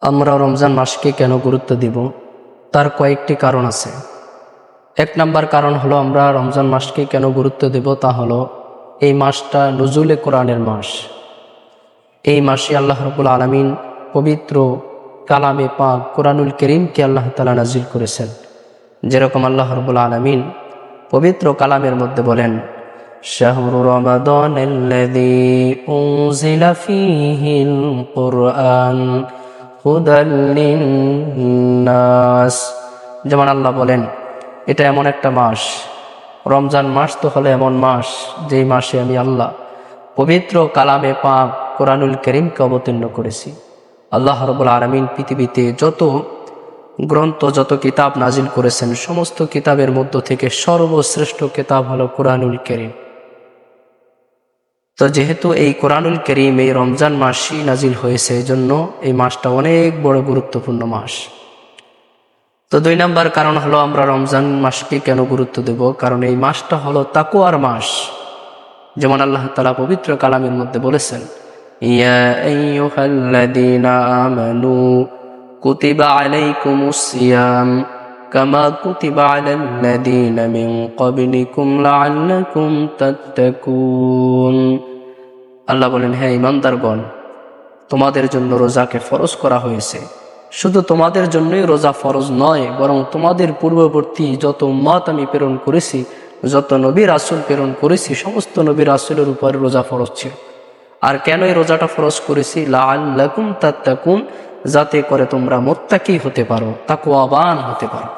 আমরা রমজান মাসকে কেন গুরুত্ব দিব? তার কয়েকটি কারণ আছে। এক নাম্বার কারণ হলো, আমরা রমজান মাসকে কেন গুরুত্ব দেব তা হলো, এই মাসটা নুজুলে কোরআনের মাস। এই মাসে আল্লাহ রাব্বুল আলামিন পবিত্র কালামে পাক কোরআনুল কারীমকে আল্লাহ তাআলা নাজিল করেছেন। যেরকম আল্লাহ রাব্বুল আলামিন পবিত্র কালামের মধ্যে বলেন, শাহরু রমাদানাল্লাযী উনজিলা ফীহিল কুরআন হুদাল লিন্নাস। যেমন আল্লাহ বলেন, এটা এমন একটা মাস, রমজান মাস তো হলো এমন মাস যেই মাসে আমি আল্লাহ পবিত্র কালামে পাক কোরআনুল কারীমকে অবতীর্ণ করেছি। আল্লাহ রাব্বুল আলামিন পৃথিবীতে যত গ্রন্থ, যত কিতাব নাজিল করেছেন, সমস্ত কিতাবের মধ্য থেকে সর্বশ্রেষ্ঠ কিতাব হলো কোরআনুল কারীম। তো যেহেতু এই কোরআনুল কারীম এই রমজান মাসই নাজিল হয়েছে, এই জন্য এই মাসটা অনেক বড় গুরুত্বপূর্ণ মাস। তো 2 নাম্বার কারণ হলো, আমরা রমজান মাসকে কেন গুরুত্ব দেব? কারণ এই মাসটা হলো তাকওয়ার মাস। যেমন আল্লাহ তাআলা পবিত্র কালামের মধ্যে বলেছেন, ইয়া আইয়ুহাল্লাযীনা আমানু কুতিবা আলাইকুমুস সিয়াম কামা কুতিবা আলাল্লাযীনা মিন ক্বাবলিকুম লাআল্লাকুম তাত্তাকুন। আল্লাহ বলেন, হ্যাঁ ঈমানদারগণ, তোমাদের জন্য রোজাকে ফরজ করা হয়েছে। শুধু তোমাদের জন্যই রোজা ফরজ নয়, বরং তোমাদের পূর্ববর্তী যত উম্মত আমি প্রেরণ করেছি, যত নবী রাসূল প্রেরণ করেছি, সমস্ত নবী রাসূলের উপরে রোজা ফরজ ছিল। আর কেন এই রোজাটা ফরজ করেছি? লাআল্লাকুম তাত্তাকুন, যাতে করে তোমরা মুত্তাকি হতে পারো, তাকওয়াবান হতে পারো।